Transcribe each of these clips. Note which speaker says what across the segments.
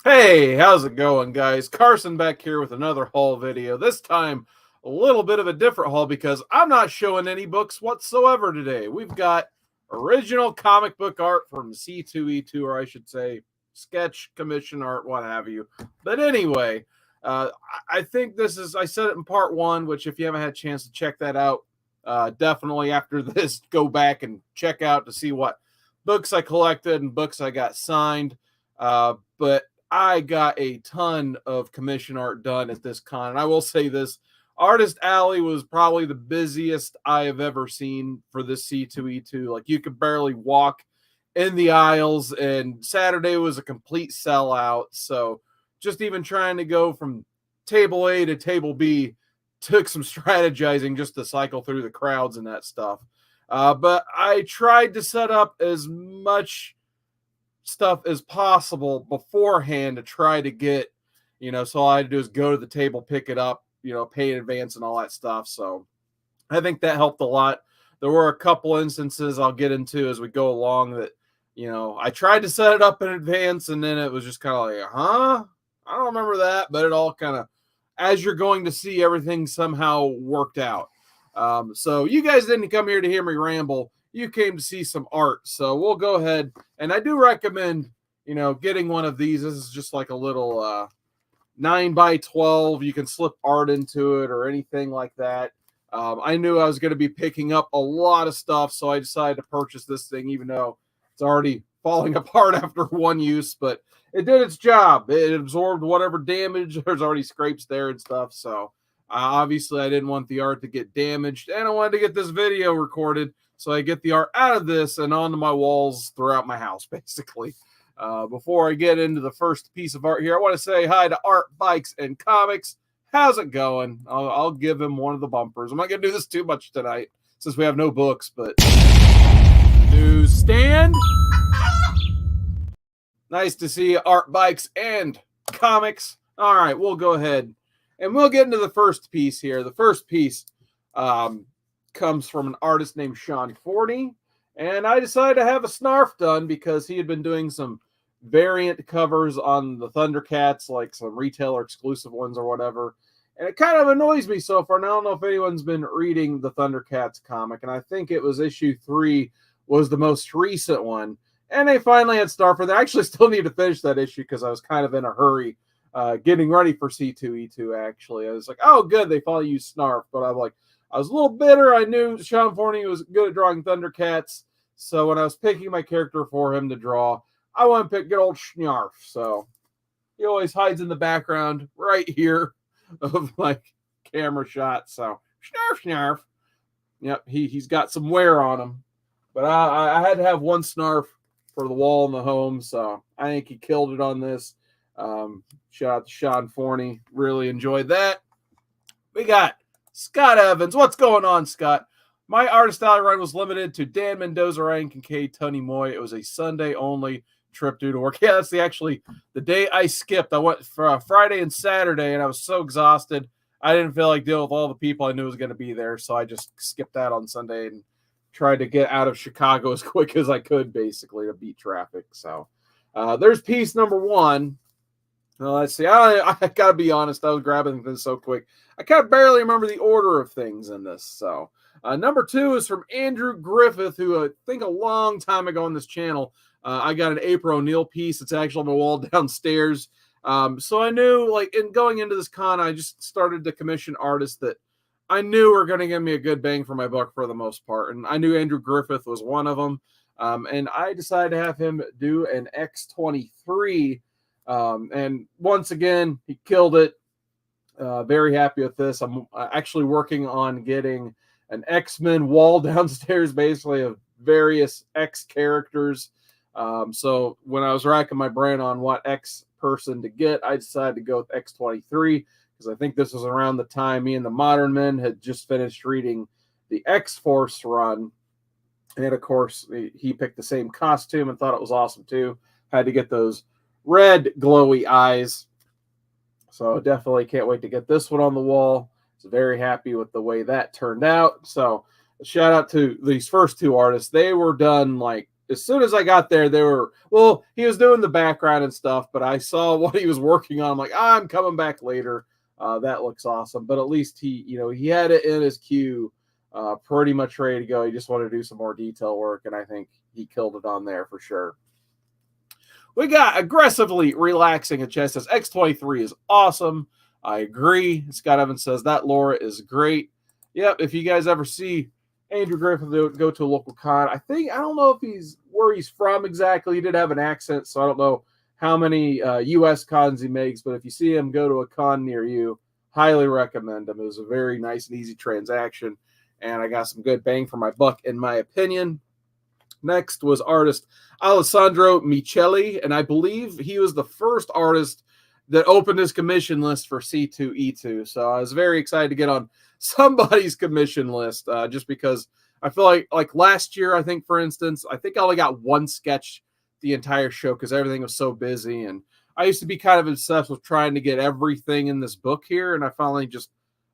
Speaker 1: Hey, how's it going, guys? Carson back here with another haul video. This time, a little bit of a different haul because I'm not showing any books whatsoever today. We've got original comic book art from C2E2, or I should say sketch, commission art, what have you. But anyway, I think this is, I said it in part one, which if you haven't had a chance to check that out, definitely after this, go back and check out to see what books I collected and books I got signed. But I got a ton of commission art done at this con. And I will say this, Artist Alley was probably the busiest I have ever seen for this C2E2. Like, you could barely walk in the aisles, and Saturday was a complete sellout. So just even trying to go from table A to table B took some strategizing just to cycle through the crowds and that stuff. But I tried to set up as much stuff as possible beforehand to try to get, so all I had to do is go to the table, pick it up, pay in advance and all that stuff. So I think that helped a lot. There were a couple instances I'll get into as we go along that, I tried to set it up in advance and then it was just kind of like, I don't remember that, but it all kind of, as you're going to see, everything somehow worked out. So you guys didn't come here to hear me ramble. You came to see some art. So we'll go ahead. And I do recommend, getting one of these. This is just like a little 9x12. You can slip art into it or anything like that. I knew I was going to be picking up a lot of stuff, so I decided to purchase this thing, even though it's already falling apart after one use. But it did its job. It absorbed whatever damage. There's already scrapes there and stuff. So obviously I didn't want the art to get damaged. And I wanted to get this video recorded, so I get the art out of this and onto my walls throughout my house, basically. Before I get into the first piece of art here, I want to say hi to Art, Bikes, and Comics. How's it going? I'll give him one of the bumpers. I'm not going to do this too much tonight since we have no books, but newsstand. Nice to see Art, Bikes, and Comics. All right, we'll go ahead and we'll get into the first piece here. The first piece comes from an artist named Sean Forney, and I decided to have a snarf done because he had been doing some variant covers on the Thundercats, like some retailer exclusive ones or whatever, and it kind of annoys me so far. And I don't know if anyone's been reading the Thundercats comic, and I think it was issue 3 was the most recent one, and they finally had Snarf. I actually still need to finish that issue because I was kind of in a hurry getting ready for C2E2. Actually, I was like, oh good, they finally used Snarf, but I'm like, I was a little bitter. I knew Sean Forney was good at drawing Thundercats, so when I was picking my character for him to draw, I want to pick good old Snarf. So he always hides in the background right here of my camera shot. So Snarf. Yep, he's got some wear on him, but I had to have one Snarf for the wall in the home, so I think he killed it on this. Shout out to Sean Forney. Really enjoyed that. We got Scott Evans. What's going on, Scott? My Artist Alley run was limited to Dan Mendoza, Ryan Kincaid, Tony Moy. It was a Sunday only trip due to work. Yeah, that's actually the day I skipped. I went for Friday and Saturday, and I was so exhausted. I didn't feel like dealing with all the people I knew was going to be there, so I just skipped that on Sunday and tried to get out of Chicago as quick as I could, basically, to beat traffic. So there's piece number 1. Let's see. I got to be honest. I was grabbing this so quick. I kind of barely remember the order of things in this. So number 2 is from Andrew Griffith, who I think a long time ago on this channel, I got an April O'Neil piece. It's actually on the wall downstairs. So I knew, like, in going into this con, I just started to commission artists that I knew were going to give me a good bang for my buck for the most part. And I knew Andrew Griffith was one of them. And I decided to have him do an X-23. And once again, he killed it. Very happy with this. I'm actually working on getting an X-Men wall downstairs, basically, of various X characters. So when I was racking my brain on what X person to get, I decided to go with X-23 because I think this was around the time me and the Modern Men had just finished reading the X-Force run. And of course, he picked the same costume and thought it was awesome too. Had to get those red glowy eyes. So definitely can't wait to get this one on the wall. So very happy with the way that turned out. So shout out to these first two artists. They were done like as soon as I got there. They were, well, he was doing the background and stuff, but I saw what he was working on. I'm like, I'm coming back later. That looks awesome. But at least he had it in his queue, pretty much ready to go. He just wanted to do some more detail work, and I think he killed it on there for sure. We got aggressively relaxing. A chest says X23 is awesome. I agree. Scott Evans says that Laura is great. Yep. If you guys ever see Andrew Griffith go to a local con, I don't know if where he's from exactly. He did have an accent, so I don't know how many U.S. cons he makes. But if you see him go to a con near you, highly recommend him. It was a very nice and easy transaction, and I got some good bang for my buck, in my opinion. Next was artist Alessandro Micheli, and I believe he was the first artist that opened his commission list for C2E2. So I was very excited to get on somebody's commission list, just because I feel like last year, I think, for instance, I think I only got one sketch the entire show because everything was so busy. And I used to be kind of obsessed with trying to get everything in this book here, and I finally just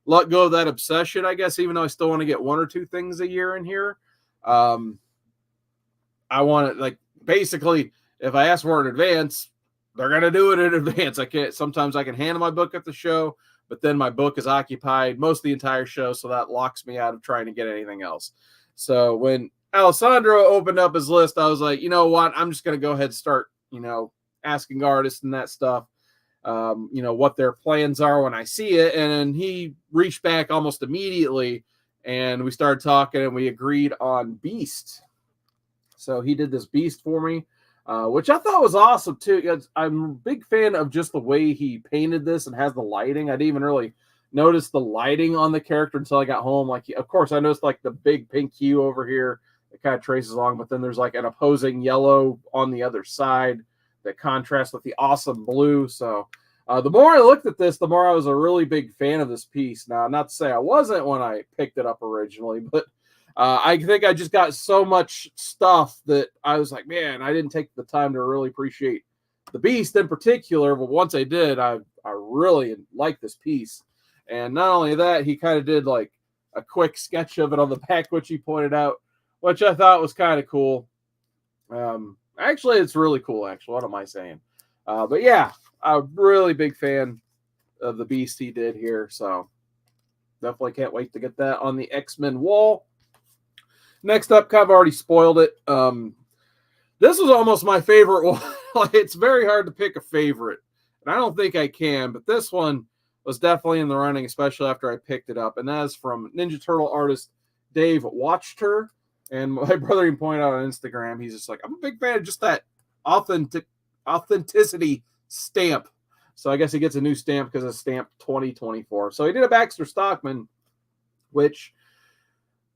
Speaker 1: let go of that obsession, I guess, even though I still want to get one or two things a year in here. I want it, like, basically, if I ask for it in advance, they're going to do it in advance. Sometimes I can handle my book at the show, but then my book is occupied most of the entire show, so that locks me out of trying to get anything else. So when Alessandro opened up his list, I was like, you know what? I'm just going to go ahead and start, asking artists and that stuff, what their plans are when I see it. And he reached back almost immediately, and we started talking, and we agreed on Beast. So he did this Beast for me, which I thought was awesome too. I'm a big fan of just the way he painted this and has the lighting. I didn't even really notice the lighting on the character until I got home. Like, of course, I noticed like the big pink hue over here that kind of traces along, but then there's like an opposing yellow on the other side that contrasts with the awesome blue. So the more I looked at this, the more I was a really big fan of this piece. Now, not to say I wasn't when I picked it up originally, but I think I just got so much stuff that I was like, man, I didn't take the time to really appreciate the Beast in particular. But once I did, I really liked this piece. And not only that, he kind of did like a quick sketch of it on the back, which he pointed out, which I thought was kind of cool. Actually, it's really cool, actually. What am I saying? But yeah, I'm a really big fan of the Beast he did here. So definitely can't wait to get that on the X-Men wall. Next up, kind of already spoiled it. This was almost my favorite one. It's very hard to pick a favorite, and I don't think I can, but this one was definitely in the running, especially after I picked it up, and that is from Ninja Turtle artist Dave Watchter. And my brother even pointed out on Instagram, he's just like, I'm a big fan of just that authenticity stamp. So I guess he gets a new stamp because it's stamped 2024. So he did a Baxter Stockman, which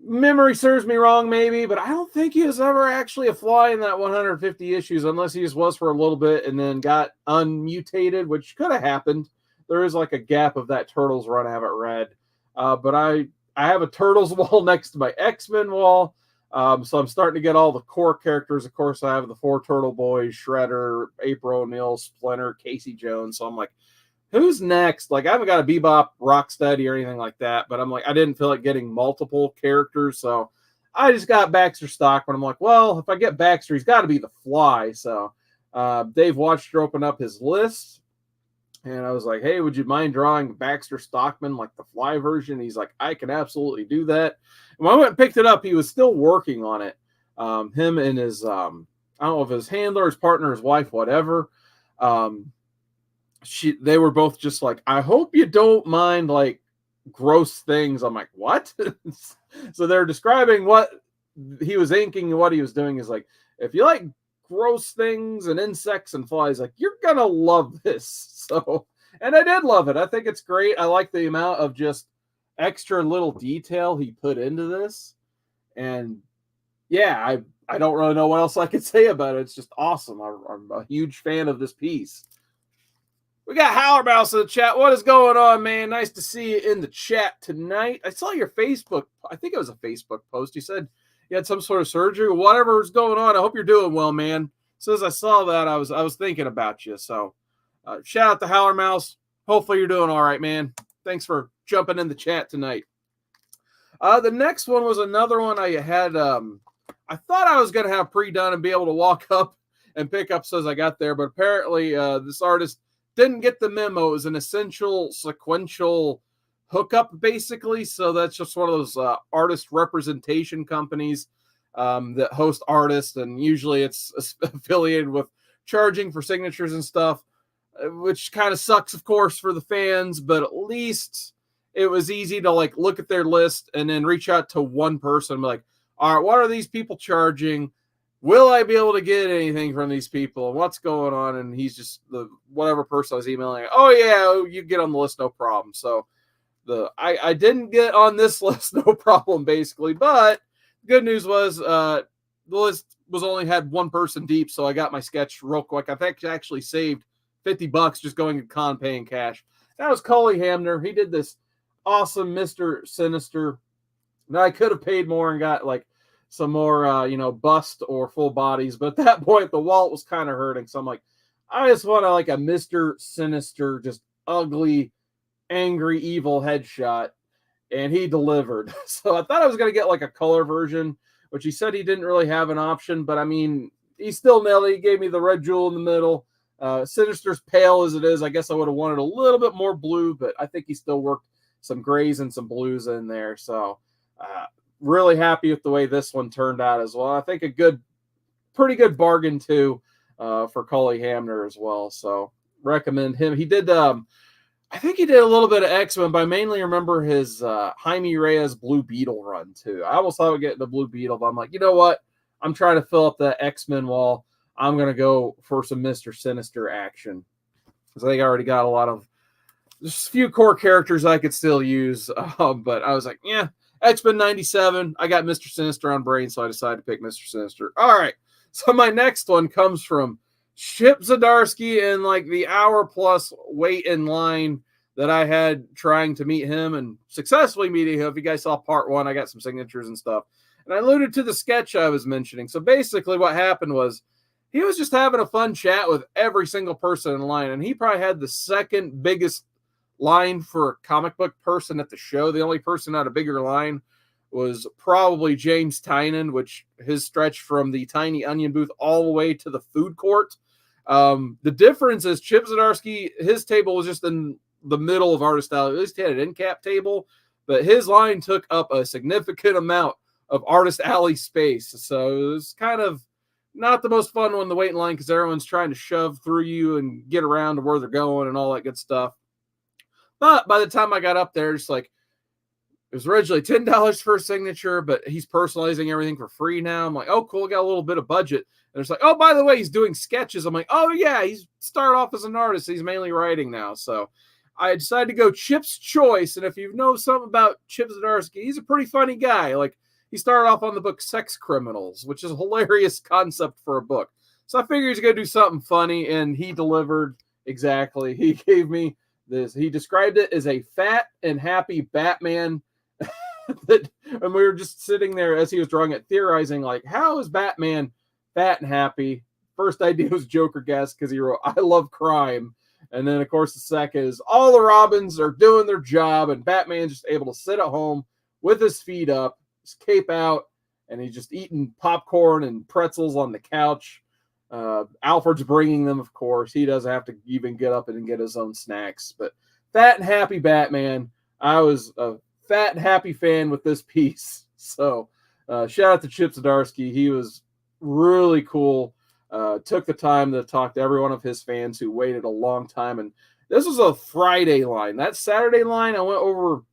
Speaker 1: memory serves me wrong, maybe, but I don't think he was ever actually a fly in that 150 issues, unless he just was for a little bit and then got unmutated, which could have happened. There is like a gap of that Turtles run I haven't read. But I have a Turtles wall next to my X-Men wall. So I'm starting to get all the core characters. Of course, I have the 4 Turtle Boys, Shredder, April O'Neil, Splinter, Casey Jones. So I'm like, who's next? Like, I haven't got a Bebop, Rocksteady, or anything like that, but I'm like, I didn't feel like getting multiple characters, so I just got Baxter Stockman. I'm like, well, if I get Baxter, he's got to be the Fly. So Dave Watchter open up his list, and I was like, hey, would you mind drawing Baxter Stockman, like the Fly version? He's like, I can absolutely do that. And when I went and picked it up, he was still working on it. Him and his, I don't know if his handler, his partner, his wife, whatever. They were both just like, I hope you don't mind like gross things. I'm like, what? So they're describing what he was inking and what he was doing is like, if you like gross things and insects and flies, like, you're gonna love this. So, and I did love it. I think it's great. I like the amount of just extra little detail he put into this. And yeah, I don't really know what else I could say about it. It's just awesome. I'm a huge fan of this piece. We got Howler Mouse in the chat. What is going on, man? Nice to see you in the chat tonight. I saw your Facebook. I think it was a Facebook post. You said you had some sort of surgery. Whatever is going on, I hope you're doing well, man. As soon as I saw that, I was thinking about you. So shout out to Howler Mouse. Hopefully you're doing all right, man. Thanks for jumping in the chat tonight. The next one was another one I had. I thought I was going to have pre-done and be able to walk up and pick up as I got there, but apparently this artist didn't get the memo. It was an essential sequential hookup, basically. So that's just one of those artist representation companies that host artists, and usually it's affiliated with charging for signatures and stuff, which kind of sucks, of course, for the fans, but at least it was easy to like look at their list and then reach out to one person and be like, all right, what are these people charging? Will I be able to get anything from these people? What's going on? And he's just the whatever person I was emailing. Oh yeah, you get on the list, no problem. So I didn't get on this list, no problem, basically. But good news was the list was only had one person deep, so I got my sketch real quick. I think I actually saved $50 just going to con paying cash. That was Cully Hamner. He did this awesome Mr. Sinister. Now I could have paid more and got like some more, bust or full bodies, but at that point the wallet was kind of hurting. So I'm like, I just want to like a Mr. Sinister, just ugly, angry, evil headshot, and he delivered. So I thought I was going to get like a color version, which he said he didn't really have an option, but I mean, he still nailed it. He gave me the red jewel in the middle. Sinister's pale as it is. I guess I would have wanted a little bit more blue, but I think he still worked some grays and some blues in there. So really happy with the way this one turned out as well. I think pretty good bargain too for Cully Hamner as well. So recommend him. He did, I think he did a little bit of X-Men, but I mainly remember his Jaime Reyes Blue Beetle run too. I almost thought I would get the Blue Beetle, but I'm like, you know what? I'm trying to fill up the X-Men wall. I'm going to go for some Mr. Sinister action. Because I think I already got a lot of, just a few core characters I could still use. But I was like, yeah, X-Men 97. I got Mr. Sinister on brain, so I decided to pick Mr. Sinister. All right. So my next one comes from Chip Zdarsky in like the hour plus wait in line that I had trying to meet him and successfully meeting him. If you guys saw part one, I got some signatures and stuff. And I alluded to the sketch I was mentioning. So basically what happened was he was just having a fun chat with every single person in line. And he probably had the second biggest line for a comic book person at the show. The only person at a bigger line was probably James Tynan, which his stretch from the Tiny Onion booth all the way to the food court. The difference is Chip Zdarsky, his table was just in the middle of Artist Alley. At least he had an end cap table, but his line took up a significant amount of Artist Alley space. So it was kind of not the most fun one to wait in line because everyone's trying to shove through you and get around to where they're going and all that good stuff. But by the time I got up there, it's like, it was originally $10 for a signature, but he's personalizing everything for free now. I'm like, oh, cool, got a little bit of budget. And it's like, oh, by the way, he's doing sketches. I'm like, oh, yeah, he's started off as an artist. He's mainly writing now. So I decided to go Chip's Choice. And if you know something about Chip Zdarsky, he's a pretty funny guy. Like, he started off on the book Sex Criminals, which is a hilarious concept for a book. So I figured he's going to do something funny, and he delivered exactly. He gave me this. He described it as a fat and happy Batman. And we were just sitting there as he was drawing it, theorizing, like, how is Batman fat and happy? First idea was Joker-esque because he wrote, I love crime. And then, of course, the second is all the Robins are doing their job, and Batman's just able to sit at home with his feet up, his cape out, and he's just eating popcorn and pretzels on the couch. Alfred's bringing them, of course. He doesn't have to even get up and get his own snacks. But fat and happy Batman. I was a fat and happy fan with this piece. So shout out to Chip Zdarsky. He was really cool. Took the time to talk to every one of his fans who waited a long time. And this was a Friday line. That Saturday line, I went over.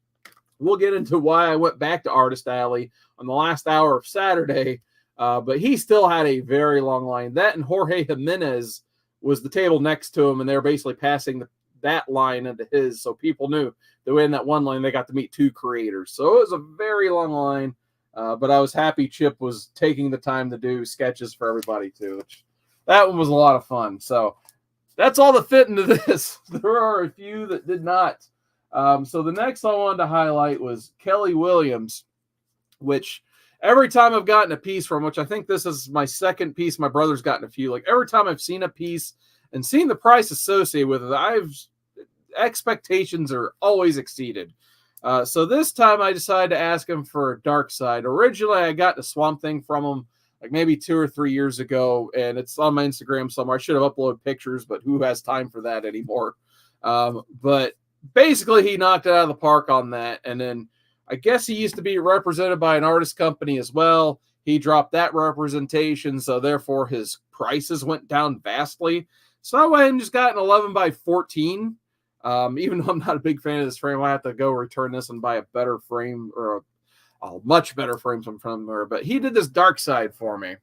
Speaker 1: We'll get into why I went back to Artist Alley on the last hour of Saturday. But he still had a very long line. That and Jorge Jimenez was the table next to him, and they were basically passing that line into his. So people knew that in that one line, they got to meet two creators. So it was a very long line. But I was happy Chip was taking the time to do sketches for everybody too. That one was a lot of fun. So that's all that fit into this. There are a few that did not. So the next I wanted to highlight was Kelly Williams, which every time I've gotten a piece from, which I think this is my second piece, my brother's gotten a few. Like every time I've seen a piece and seen the price associated with it, expectations are always exceeded. So this time I decided to ask him for Dark Side. Originally, I got the Swamp Thing from him like maybe 2 or 3 years ago, and it's on my Instagram somewhere. I should have uploaded pictures, but who has time for that anymore? But basically, he knocked it out of the park on that. And then I guess he used to be represented by an artist company as well. He dropped that representation, so therefore his prices went down vastly. So I went and just got an 11 by 14. Even though I'm not a big fan of this frame, I have to go return this and buy a better frame or a much better frame from there. But he did this Dark Side for me.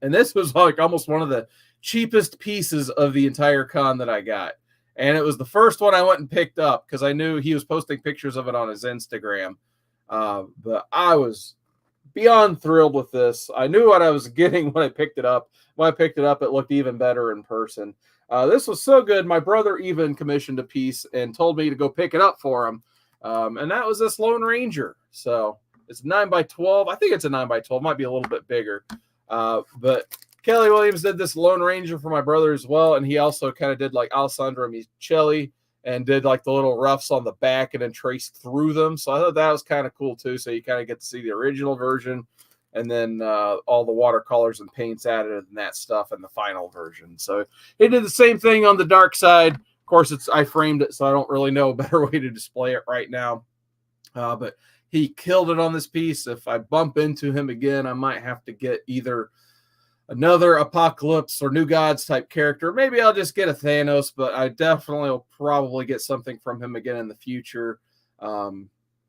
Speaker 1: And this was like almost one of the cheapest pieces of the entire con that I got. And it was the first one I went and picked up because I knew he was posting pictures of it on his Instagram. But I was beyond thrilled with this. I knew what I was getting when I picked it up. When I picked it up, it looked even better in person. This was so good. My brother even commissioned a piece and told me to go pick it up for him. And that was this Lone Ranger. So it's 9 by 12. I think it's a 9 by 12. Might be a little bit bigger. But Kelly Williams did this Lone Ranger for my brother as well. And he also kind of did like Alessandro Micheli and did like the little roughs on the back and then traced through them. So I thought that was kind of cool too. So you kind of get to see the original version and then all the watercolors and paints added and that stuff in the final version. So he did the same thing on the Dark Side. Of course, I framed it, so I don't really know a better way to display it right now. But he killed it on this piece. If I bump into him again, I might have to get either another Apocalypse or New Gods type character. Maybe I'll just get a Thanos, but I definitely will probably get something from him again in the future.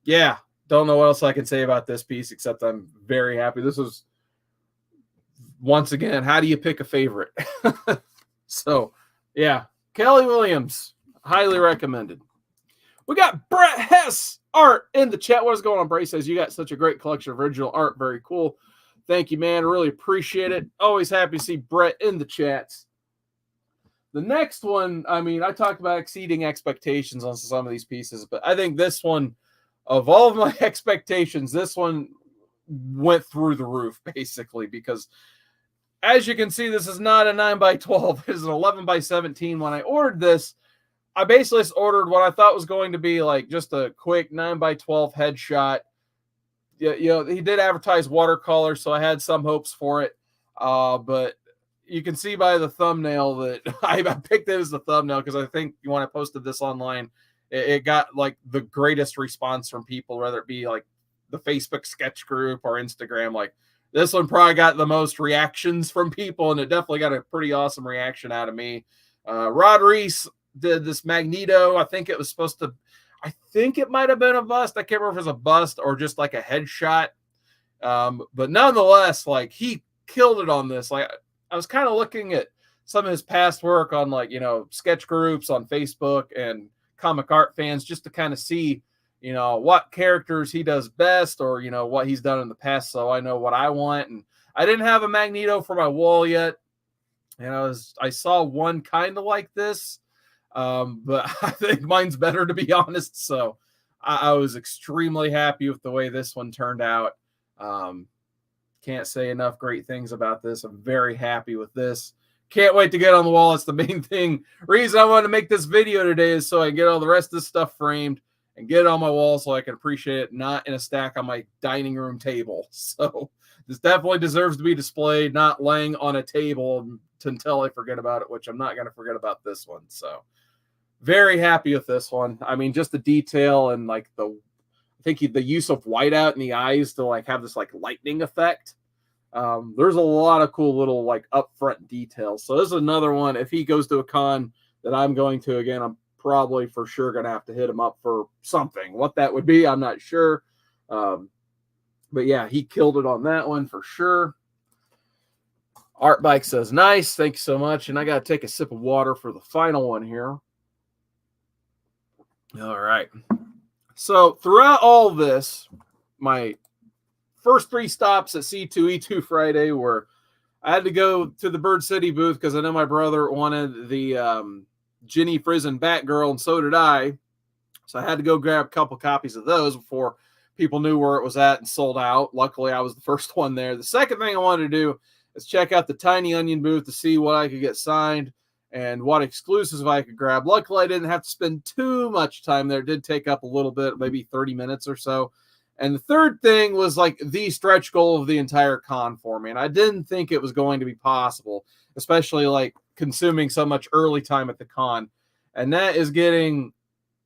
Speaker 1: Yeah. Don't know what else I can say about this piece, except I'm very happy. This was, once again, how do you pick a favorite? So, yeah, Kelly Williams, highly recommended. We got Brett Hess art in the chat. What is going on, Bray? Says, you got such a great collection of original art. Very cool. Thank you, man. Really appreciate it. Always happy to see Brett in the chats. The next one, I mean, I talked about exceeding expectations on some of these pieces, but I think this one, of all of my expectations, this one went through the roof, basically, because as you can see, this is not a 9 by 12. It is an 11 by 17. When I ordered this, I basically just ordered what I thought was going to be like just a quick 9 by 12 headshot. Yeah, you know, he did advertise watercolor, so I had some hopes for it. But you can see by the thumbnail that I picked it as the thumbnail because I think when I posted this online, it got like the greatest response from people, whether it be like the Facebook sketch group or Instagram. Like this one probably got the most reactions from people, and it definitely got a pretty awesome reaction out of me. Rod Reese did this Magneto. I think it might have been a bust. I can't remember if it was a bust or just like a headshot. But nonetheless, like he killed it on this. Like I was kind of looking at some of his past work on like, you know, sketch groups on Facebook and comic art fans just to kind of see, you know, what characters he does best or, you know, what he's done in the past. So I know what I want. And I didn't have a Magneto for my wall yet. And I saw one kind of like this. But I think mine's better, to be honest. So I was extremely happy with the way this one turned out. Can't say enough great things about this. I'm very happy with this. Can't wait to get on the wall. It's the main thing. Reason I wanted to make this video today is so I can get all the rest of this stuff framed and get it on my wall so I can appreciate it, not in a stack on my dining room table. So this definitely deserves to be displayed, not laying on a table until I forget about it, which I'm not going to forget about this one. So very happy with this one. I mean, just the detail and like I think the use of whiteout in the eyes to like have this like lightning effect. There's a lot of cool little like upfront details. So this is another one. If he goes to a con that I'm going to again, I'm probably for sure going to have to hit him up for something. What that would be, I'm not sure. But yeah, he killed it on that one for sure. Art Bike says, nice. Thank you so much. And I got to take a sip of water for the final one here. All right. So throughout all this, my first 3 stops at C2E2 Friday were I had to go to the Bird City booth because I know my brother wanted the Ginny Frizen Batgirl, and so did I. So I had to go grab a couple copies of those before people knew where it was at and sold out. Luckily, I was the first one there. The second thing I wanted to do is check out the Tiny Onion booth to see what I could get signed. and what exclusives I could grab. Luckily, I didn't have to spend too much time there. It did take up a little bit, maybe 30 minutes or so. And the third thing was like the stretch goal of the entire con for me. And I didn't think it was going to be possible, especially like consuming so much early time at the con. And that is getting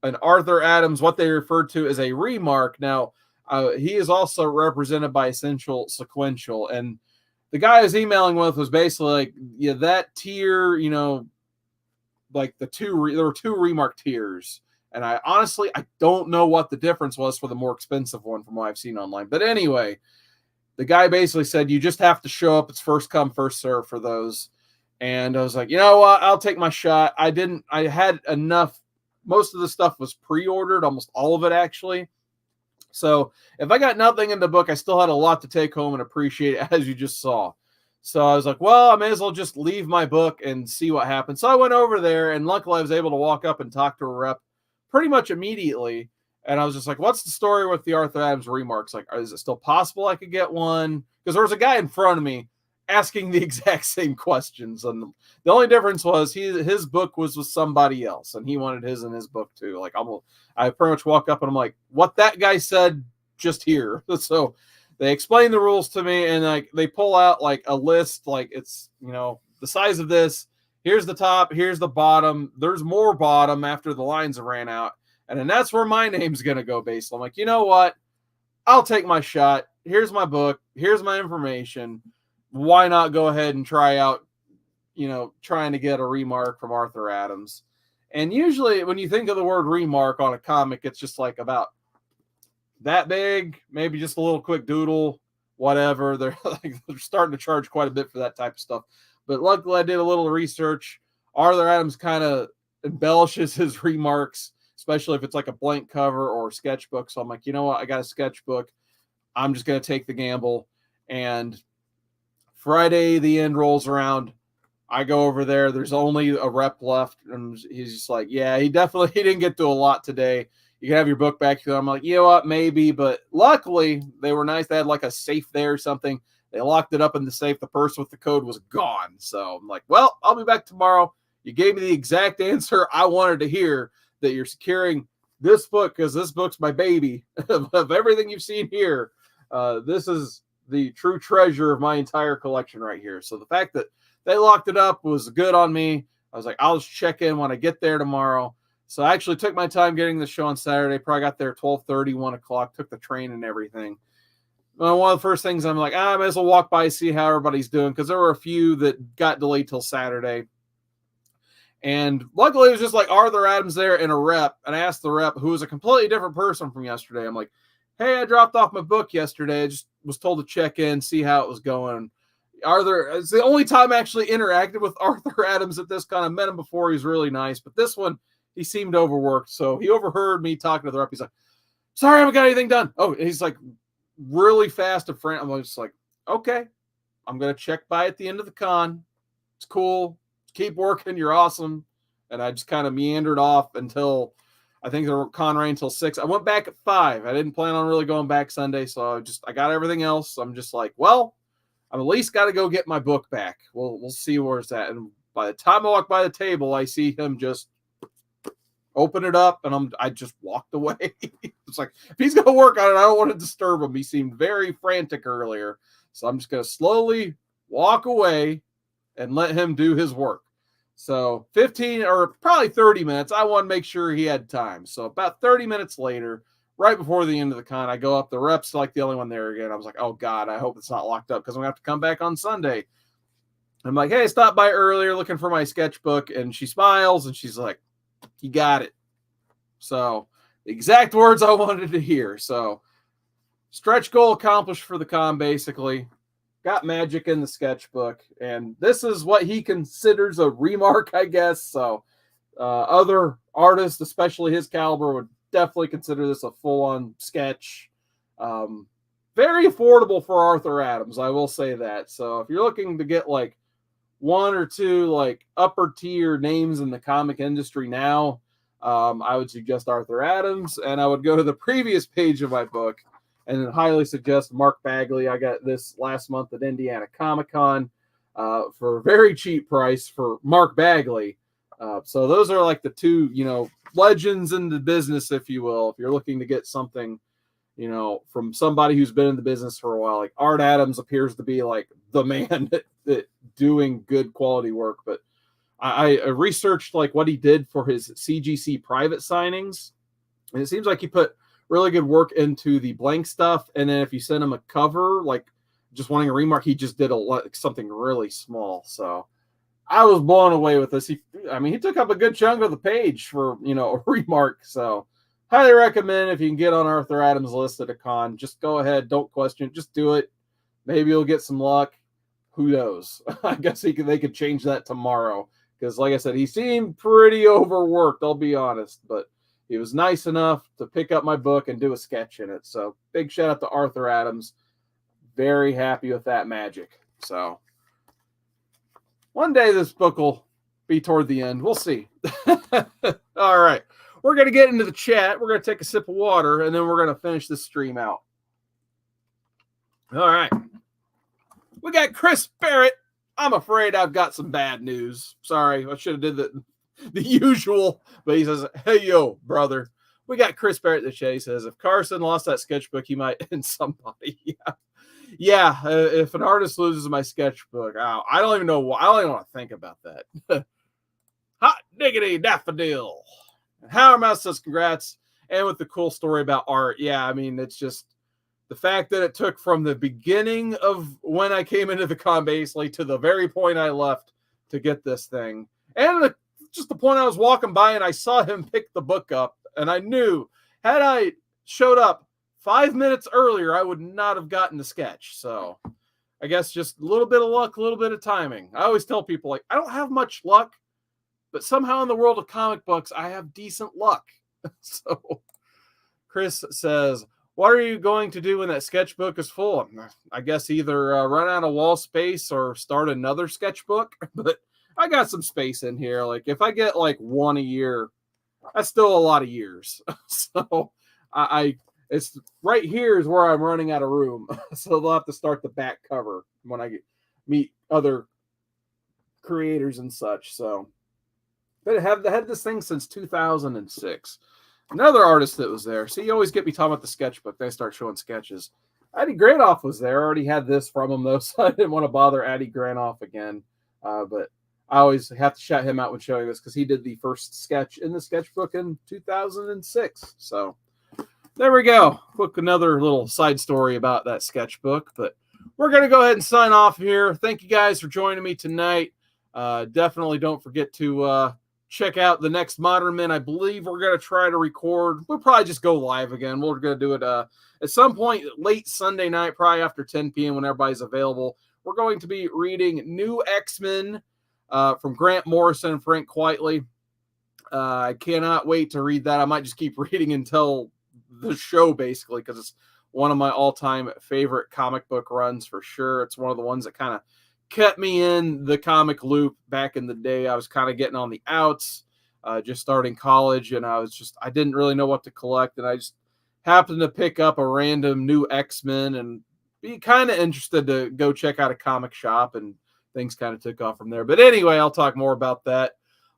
Speaker 1: an Arthur Adams, what they refer to as a remark. Now, he is also represented by Essential Sequential. And the guy I was emailing with was basically like, yeah, that tier, you know, like there were two remark tiers. And I honestly don't know what the difference was for the more expensive one from what I've seen online. But anyway, the guy basically said you just have to show up. It's first come, first serve for those. And I was like, you know what? I'll take my shot. I had enough. Most of the stuff was pre-ordered, almost all of it actually. So if I got nothing in the book, I still had a lot to take home and appreciate, as you just saw. So I was like, well, I may as well just leave my book and see what happens. So I went over there, and luckily I was able to walk up and talk to a rep pretty much immediately. And I was just like, what's the story with the Arthur Adams remarks? Like, is it still possible I could get one? Because there was a guy in front of me asking the exact same questions. And the only difference was his book was with somebody else, and he wanted his in his book too. Like, I pretty much walk up and I'm like, what that guy said just here. So they explain the rules to me, and like they pull out like a list, like it's, you know, the size of this. Here's the top, here's the bottom. There's more bottom after the lines ran out. And then that's where my name's going to go based. I'm like, you know what? I'll take my shot. Here's my book. Here's my information. Why not go ahead and try out, you know, trying to get a remark from Arthur Adams. And usually when you think of the word remark on a comic, it's just like about that big, maybe just a little quick doodle, whatever. They're starting to charge quite a bit for that type of stuff. But luckily I did a little research. Arthur Adams kind of embellishes his remarks, especially if it's like a blank cover or a sketchbook. So I'm like, you know what? I got a sketchbook. I'm just going to take the gamble. And Friday, the end rolls around. I go over there. There's only a rep left. And he's just like, yeah, he didn't get to a lot today. You can have your book back. I'm like, you know what? Maybe. But luckily, they were nice. They had like a safe there or something. They locked it up in the safe. The person with the code was gone. So I'm like, well, I'll be back tomorrow. You gave me the exact answer I wanted to hear, that you're securing this book because this book's my baby. Of everything you've seen here, this is the true treasure of my entire collection right here. So the fact that they locked it up was good on me. I was like, I'll just check in when I get there tomorrow. So I actually took my time getting the show on Saturday. Probably got there 12:30, 1 o'clock, took the train and everything. One of the first things I'm like, I may as well walk by, see how everybody's doing, because there were a few that got delayed till Saturday. And luckily, it was just like Arthur Adams there and a rep. And I asked the rep, who was a completely different person from yesterday. I'm like, hey, I dropped off my book yesterday. I just was told to check in, see how it was going. Arthur, it's the only time I actually interacted with Arthur Adams at this con. I met him before. He's really nice. But this one, he seemed overworked. So he overheard me talking to the rep. He's like, sorry, I haven't got anything done. Oh, he's like really fast and frantic. I'm just like, okay, I'm going to check by at the end of the con. It's cool. Keep working. You're awesome. And I just kind of meandered off until I think the con ran until 6. I went back at 5. I didn't plan on really going back Sunday. So I got everything else. I'm just like, well, I'm at least got to go get my book back. We'll see where it's at. And by the time I walk by the table, I see him just open it up, and I just walked away. It's like, if he's going to work on it, I don't want to disturb him. He seemed very frantic earlier. So I'm just going to slowly walk away and let him do his work. So 15 or probably 30 minutes, I want to make sure he had time. So about 30 minutes later, right before the end of the con, I go up. The rep's like the only one there again. I was like, oh, God, I hope it's not locked up because I'm going to have to come back on Sunday. I'm like, hey, I stopped by earlier looking for my sketchbook. And she smiles, and she's like, you got it. So the exact words I wanted to hear. So stretch goal accomplished for the con, basically. Got magic in the sketchbook. And this is what he considers a remark, I guess. So other artists, especially his caliber, would definitely consider this a full-on sketch. Very affordable for Arthur Adams, I will say that. So if you're looking to get like one or two like upper tier names in the comic industry now, I would suggest Arthur Adams, and I would go to the previous page of my book and highly suggest Mark Bagley. I got this last month at Indiana Comic Con. for a very cheap price for Mark Bagley. So those are like the two, legends in the business, if you will. If you're looking to get something, from somebody who's been in the business for a while, like Art Adams appears to be like the man that doing good quality work. But I researched like what he did for his CGC private signings, and it seems like he put really good work into the blank stuff. And then if you send him a cover, like just wanting a remark, he just did something really small. So I was blown away with this. He took up a good chunk of the page for, a remark. So highly recommend if you can get on Arthur Adams' list at a con. Just go ahead. Don't question. Just do it. Maybe you'll get some luck. Who knows? I guess they could change that tomorrow. Because like I said, he seemed pretty overworked, I'll be honest. But he was nice enough to pick up my book and do a sketch in it. So big shout out to Arthur Adams. Very happy with that magic. So one day this book will be toward the end. We'll see. All right. We're going to get into the chat. We're going to take a sip of water, and then we're going to finish this stream out. All right. We got Chris Barrett. I'm afraid I've got some bad news. Sorry, I should have did the usual. But he says, hey, yo, brother. We got Chris Barrett in the chat. He says, if Carson lost that sketchbook, he might end somebody. Yeah. If an artist loses my sketchbook, I don't even know why. I don't even want to think about that. Hot diggity daffodil. Howard Mouse says congrats. And with the cool story about art. Yeah, it's just the fact that it took from the beginning of when I came into the con basically to the very point I left to get this thing. And just the point I was walking by and I saw him pick the book up. And I knew had I showed up 5 minutes earlier, I would not have gotten the sketch. So I guess just a little bit of luck, a little bit of timing. I always tell people, like, I don't have much luck, but somehow in the world of comic books, I have decent luck. So Chris says, what are you going to do when that sketchbook is full? I guess either run out of wall space or start another sketchbook. But I got some space in here. Like if I get like one a year, that's still a lot of years. So it's right here is where I'm running out of room. So they'll have to start the back cover when I meet other creators and such. So, but I had this thing since 2006. Another artist that was there. See, you always get me talking about the sketchbook. Then I start showing sketches. Eddie Granoff was there. I already had this from him, though, so I didn't want to bother Eddie Granoff again. But I always have to shout him out when showing this because he did the first sketch in the sketchbook in 2006. So there we go. Quick, another little side story about that sketchbook. But we're going to go ahead and sign off here. Thank you guys for joining me tonight. Definitely don't forget to check out the next Modern Men. I believe we're going to try to record. We'll probably just go live again. We're going to do it at some point late Sunday night, probably after 10 p.m. when everybody's available. We're going to be reading New X-Men from Grant Morrison and Frank Quitely. I cannot wait to read that. I might just keep reading until the show, basically, because it's one of my all-time favorite comic book runs for sure. It's one of the ones that kind of kept me in the comic loop back in the day. I was kind of getting on the outs, just starting college, and I didn't really know what to collect, and I just happened to pick up a random New X-Men and be kind of interested to go check out a comic shop, and things kind of took off from there. But anyway, I'll talk more about that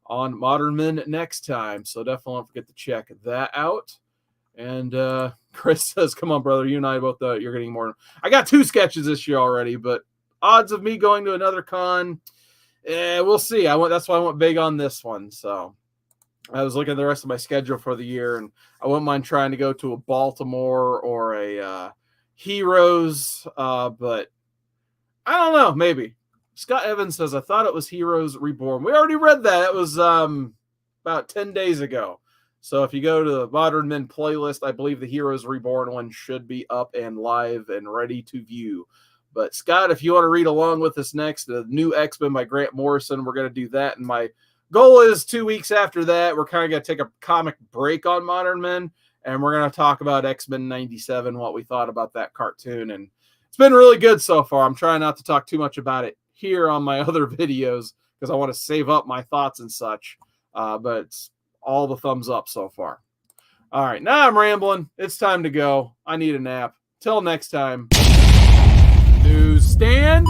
Speaker 1: on Modern Men next time, so definitely don't forget to check that out. And Chris says, come on, brother, you and I both, you're getting more. I got 2 sketches this year already, but odds of me going to another con, we'll see. That's why I went big on this one. So I was looking at the rest of my schedule for the year, and I wouldn't mind trying to go to a Baltimore or a Heroes, but I don't know, maybe. Scott Evans says, I thought it was Heroes Reborn. We already read that. It was about 10 days ago. So if you go to the Modern Men playlist, I believe the Heroes Reborn one should be up and live and ready to view. But Scott, if you want to read along with us next, the New X-Men by Grant Morrison, we're going to do that. And my goal is 2 weeks after that, we're kind of going to take a comic break on Modern Men, and we're going to talk about X-Men 97, what we thought about that cartoon. And it's been really good so far. I'm trying not to talk too much about it here on my other videos because I want to save up my thoughts and such. But it's all the thumbs up so far. All right, now I'm rambling. It's time to go. I need a nap. Till next time. Newsstand.